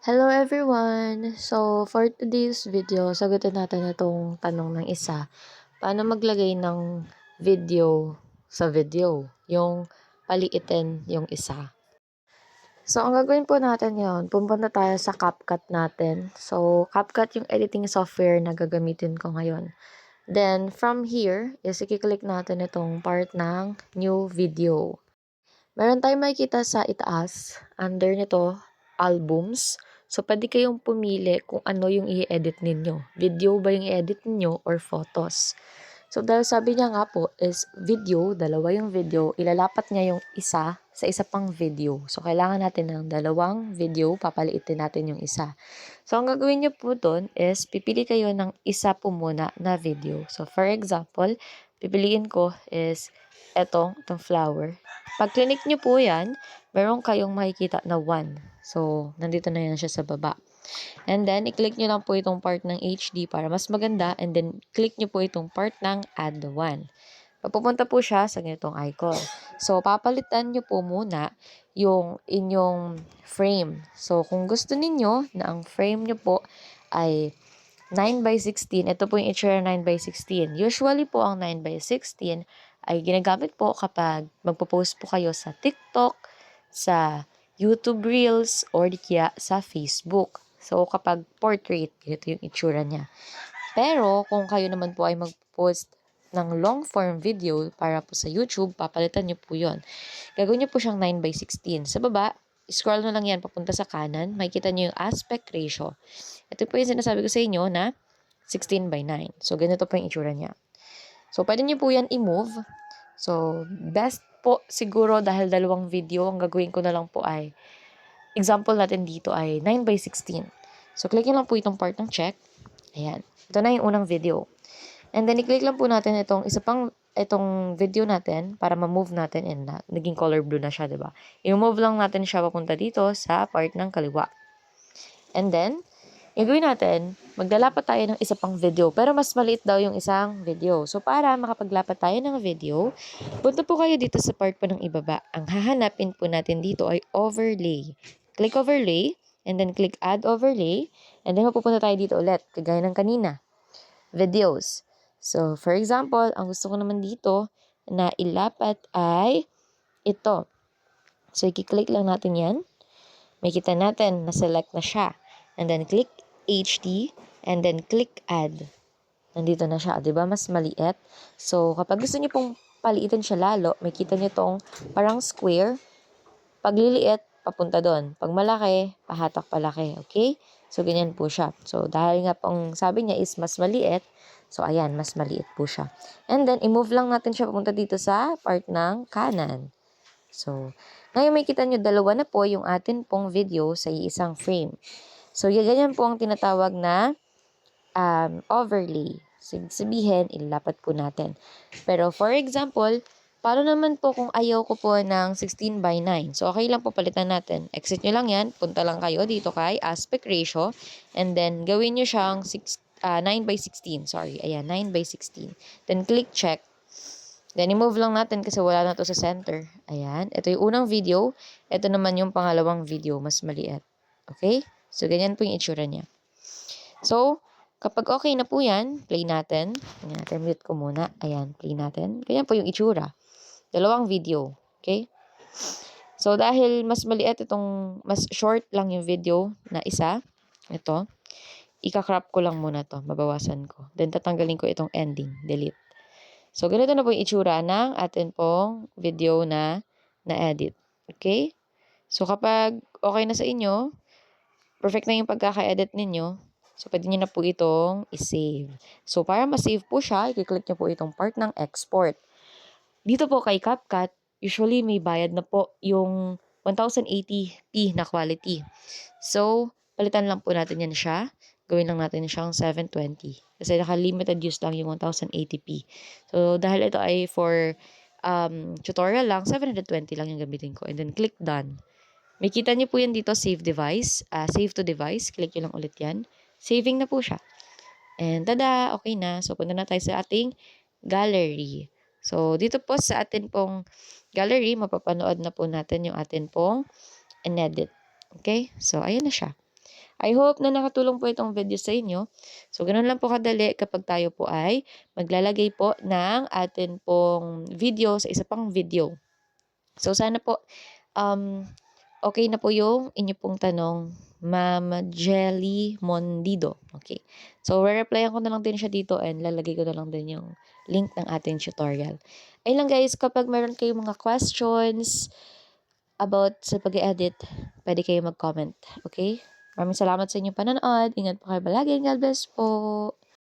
Hello everyone! So, for today's video, sagutin natin itong tanong ng isa. Paano maglagay ng video sa video? Yung paliitin yung isa. So, ang gagawin po natin ngayon, pupunta tayo sa CapCut natin. So, CapCut yung editing software na gagamitin ko ngayon. Then, from here, is i-click natin itong part ng new video. Meron tayong makikita sa itaas, under nito, albums. So, pwede kayong pumili kung ano yung i-edit ninyo. Video ba yung i-edit ninyo or photos? So, dahil sabi niya nga po is video, dalawa yung video, ilalapat niya yung isa sa isa pang video. So, kailangan natin ng dalawang video, papaliitin natin yung isa. So, ang gagawin niyo po doon is pipili kayo ng isa po muna na video. So, for example, pipiliin ko is itong flower. Pag click nyo po yan, meron kayong makikita na 1. So, nandito na yan siya sa baba. And then, i-click nyo lang po itong part ng HD para mas maganda. And then, click nyo po itong part ng add one. Papupunta po siya sa ganitong icon. So, papalitan nyo po muna yung inyong frame. So, kung gusto ninyo na ang frame nyo po ay 9x16, ito po yung itsura 9x16. Usually po ang 9x16 ay ginagamit po kapag magpo-post po kayo sa TikTok, sa YouTube Reels, or di kaya sa Facebook. So, kapag portrait, ito yung itsura niya. Pero, kung kayo naman po ay mag-post ng long form video para po sa YouTube, papalitan niyo po yon. Gagawin niyo po siyang 9x16. Sa baba, scroll na lang yan papunta sa kanan, makikita niyo yung aspect ratio. Ito po yung sinasabi ko sa inyo na 16:9. So, ganito po yung itsura niya. So, pwede niyo po yan i-move. So, best po siguro dahil dalawang video, ang gagawin ko na lang po ay, example natin dito ay 9x16. So, click nyo lang po itong part ng check. Ayan. Ito na yung unang video. And then, i-click lang po natin itong video natin para ma-move natin and naging color blue na siya, diba? I-move lang natin siya papunta dito sa part ng kaliwa. And then, gagawin natin, maglalapat tayo ng isa pang video. Pero mas maliit daw yung isang video. So, para makapaglapat tayo ng video, punta po kayo dito sa part po ng ibaba. Ang hahanapin po natin dito ay overlay. Click overlay, and then click add overlay, and then mapupunta tayo dito ulit, kagaya ng kanina. Videos. So, for example, ang gusto ko naman dito na ilapat ay ito. So, i-click lang natin yan. Makikita natin na select na siya. And then, click HD, and then click add. Nandito na siya. Diba? Mas maliit. So, kapag gusto niyo pong paliitin siya lalo, makikita niyo tong parang square. Pag liliit, papunta doon. Pag malaki, pahatak palaki. Okay? So, ganyan po siya. So, dahil nga pong sabi niya is mas maliit, so, ayan, mas maliit po siya. And then, i-move lang natin siya papunta dito sa part ng kanan. So, ngayon makikita nyo, dalawa na po yung atin pong video sa isang frame. So, ganyan po ang tinatawag na overlay. Sabihin, ilapat po natin. Pero, for example, paano naman po kung ayaw ko po ng 16:9? So, okay lang po palitan natin. Exit nyo lang yan. Punta lang kayo dito kay aspect ratio. And then, gawin nyo siyang 9:16. Sorry. Ayan, 9:16. Then, click check. Then, i-move lang natin kasi wala na to sa center. Ayan. Ito yung unang video. Ito naman yung pangalawang video. Mas maliit. Okay? So, ganyan po yung itsura niya. So, kapag okay na po yan, play natin. Ganyan natin, mute ko muna. Ayan, play natin. Ganyan po yung itsura. Dalawang video. Okay? So, dahil mas maliit itong, mas short lang yung video na isa, ito, ika-crop ko lang muna to. Mabawasan ko. Then, tatanggalin ko itong ending. Delete. So, ganito na po yung itsura ng atin pong video na na-edit. Okay? So, kapag okay na sa inyo, perfect na yung pagkaka-edit ninyo, so, pwede nyo na po itong i-save. So, para ma-save po siya, i-click nyo po itong part ng export. Dito po kay CapCut, usually may bayad na po yung 1080p na quality. So, palitan lang po natin yan siya. Gawin lang natin siyang 720. Kasi naka-limited use lang yung 1080p. So, dahil ito ay for tutorial lang, 720 lang yung gamitin ko. And then, click done. May kita niyo po yan dito, save device. Save to device. Click nyo lang ulit yan. Saving na po siya. And tada, okay na. So, punta na tayo sa ating gallery. So, dito po sa atin pong gallery, mapapanood na po natin yung atin pong in-edit. Okay? So, ayan na siya. I hope na nakatulong po itong video sa inyo. So, ganun lang po kadali kapag tayo po ay maglalagay po ng atin pong video sa isa pang video. So, sana po okay na po yung inyo pong tanong, Ma'am Jelly Mondido. Okay. So, re-replyan ko na lang din siya dito and lalagay ko na lang din yung link ng ating tutorial. Ayun lang guys, kapag meron kayong mga questions about sa pag-edit, pwede kayo mag-comment. Okay? Maraming salamat sa inyong panonood. Ingat po kayo palagi. God bless po.